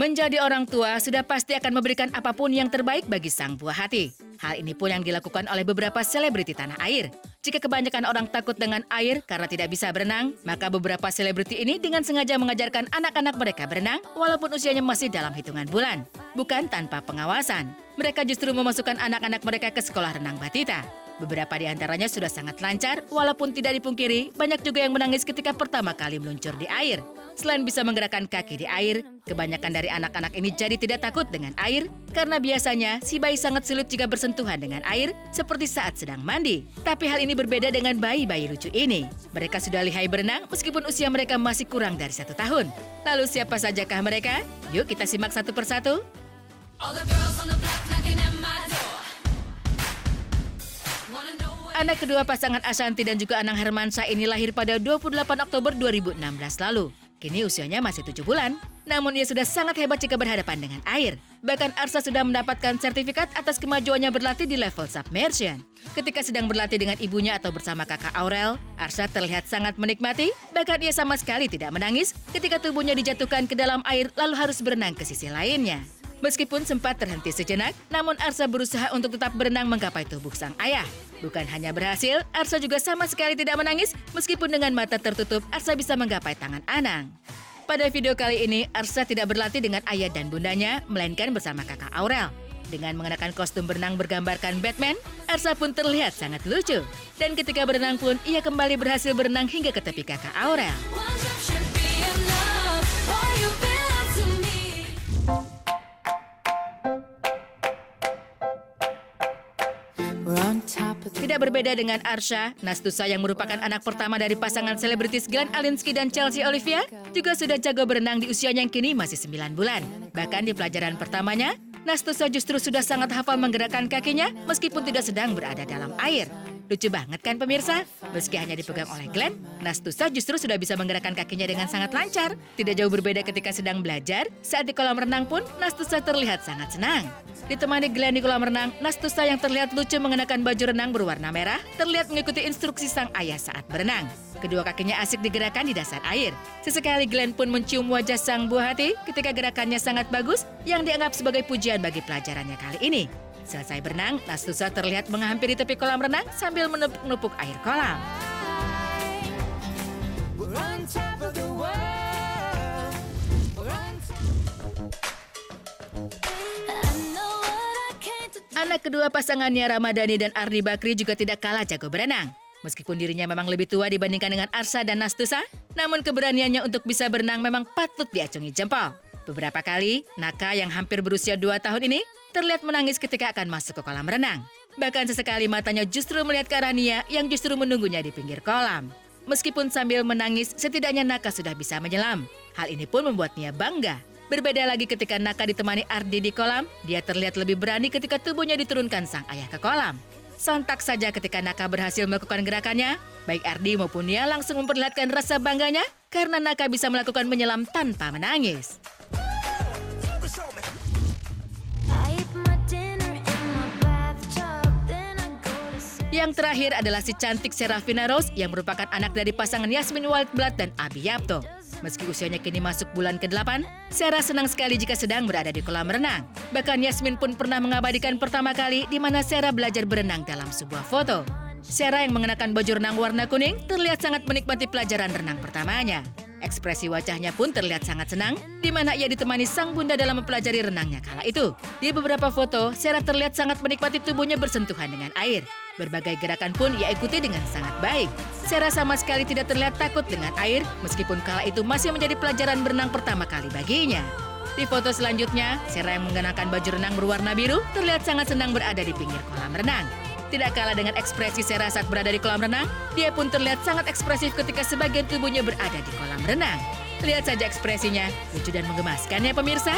Menjadi orang tua sudah pasti akan memberikan apapun yang terbaik bagi sang buah hati. Hal ini pun yang dilakukan oleh beberapa selebriti tanah air. Jika kebanyakan orang takut dengan air karena tidak bisa berenang, maka beberapa selebriti ini dengan sengaja mengajarkan anak-anak mereka berenang walaupun usianya masih dalam hitungan bulan. Bukan tanpa pengawasan. Mereka justru memasukkan anak-anak mereka ke sekolah renang batita. Beberapa di antaranya sudah sangat lancar, walaupun tidak dipungkiri, banyak juga yang menangis ketika pertama kali meluncur di air. Selain bisa menggerakkan kaki di air, kebanyakan dari anak-anak ini jadi tidak takut dengan air, karena biasanya si bayi sangat sulit jika bersentuhan dengan air, seperti saat sedang mandi. Tapi hal ini berbeda dengan bayi-bayi lucu ini. Mereka sudah lihai berenang meskipun usia mereka masih kurang dari 1 tahun. Lalu siapa sajakah mereka? Yuk kita simak satu persatu. Anak kedua pasangan Ashanty dan juga Anang Hermansyah ini lahir pada 28 Oktober 2016 lalu. Kini usianya masih 7 bulan. Namun ia sudah sangat hebat jika berhadapan dengan air. Bahkan Arsha sudah mendapatkan sertifikat atas kemajuannya berlatih di level submersion. Ketika sedang berlatih dengan ibunya atau bersama kakak Aurel, Arsha terlihat sangat menikmati. Bahkan ia sama sekali tidak menangis ketika tubuhnya dijatuhkan ke dalam air lalu harus berenang ke sisi lainnya. Meskipun sempat terhenti sejenak, namun Arsha berusaha untuk tetap berenang menggapai tubuh sang ayah. Bukan hanya berhasil, Arsha juga sama sekali tidak menangis, meskipun dengan mata tertutup, Arsha bisa menggapai tangan Anang. Pada video kali ini, Arsha tidak berlatih dengan ayah dan bundanya, melainkan bersama kakak Aurel. Dengan mengenakan kostum berenang bergambarkan Batman, Arsha pun terlihat sangat lucu. Dan ketika berenang pun, ia kembali berhasil berenang hingga ke tepi kakak Aurel. Tidak berbeda dengan Arsha, Nastusa yang merupakan anak pertama dari pasangan selebritis Glenn Alinsky dan Chelsea Olivia juga sudah jago berenang di usianya yang kini masih 9 bulan. Bahkan di pelajaran pertamanya, Nastusa justru sudah sangat hafal menggerakkan kakinya meskipun tidak sedang berada dalam air. Lucu banget kan pemirsa? Meski hanya dipegang oleh Glenn, Nastusa justru sudah bisa menggerakkan kakinya dengan sangat lancar. Tidak jauh berbeda ketika sedang belajar, saat di kolam renang pun Nastusa terlihat sangat senang. Ditemani Glenn di kolam renang, Nastusa yang terlihat lucu mengenakan baju renang berwarna merah, terlihat mengikuti instruksi sang ayah saat berenang. Kedua kakinya asik digerakkan di dasar air. Sesekali Glenn pun mencium wajah sang buah hati ketika gerakannya sangat bagus yang dianggap sebagai pujian bagi pelajarannya kali ini. Selesai berenang, Nastusa terlihat menghampiri tepi kolam renang sambil menepuk-nepuk air kolam. Anak kedua pasangannya Ramadhani dan Ardi Bakri juga tidak kalah jago berenang. Meskipun dirinya memang lebih tua dibandingkan dengan Arsha dan Nastusa, namun keberaniannya untuk bisa berenang memang patut diacungi jempol. Beberapa kali, Naka yang hampir berusia 2 tahun ini terlihat menangis ketika akan masuk ke kolam renang. Bahkan sesekali matanya justru melihat ke arah Nia yang justru menunggunya di pinggir kolam. Meskipun sambil menangis, setidaknya Naka sudah bisa menyelam. Hal ini pun membuat Nia bangga. Berbeda lagi ketika Naka ditemani Ardi di kolam, dia terlihat lebih berani ketika tubuhnya diturunkan sang ayah ke kolam. Sontak saja ketika Naka berhasil melakukan gerakannya, baik Ardi maupun Nia langsung memperlihatkan rasa bangganya karena Naka bisa melakukan menyelam tanpa menangis. Yang terakhir adalah si cantik Serafina Rose yang merupakan anak dari pasangan Yasmin Wildblood dan Abi Yapto. Meski usianya kini masuk bulan ke-8, Sera senang sekali jika sedang berada di kolam renang. Bahkan Yasmin pun pernah mengabadikan pertama kali di mana Sera belajar berenang dalam sebuah foto. Sera yang mengenakan baju renang warna kuning terlihat sangat menikmati pelajaran renang pertamanya. Ekspresi wajahnya pun terlihat sangat senang, di mana ia ditemani sang bunda dalam mempelajari renangnya kala itu. Di beberapa foto, Sera terlihat sangat menikmati tubuhnya bersentuhan dengan air. Berbagai gerakan pun ia ikuti dengan sangat baik. Sera sama sekali tidak terlihat takut dengan air, meskipun kala itu masih menjadi pelajaran berenang pertama kali baginya. Di foto selanjutnya, Sera yang mengenakan baju renang berwarna biru terlihat sangat senang berada di pinggir kolam renang. Tidak kalah dengan ekspresi Sera saat berada di kolam renang, dia pun terlihat sangat ekspresif ketika sebagian tubuhnya berada di kolam renang. Lihat saja ekspresinya, lucu dan menggemaskan ya pemirsa.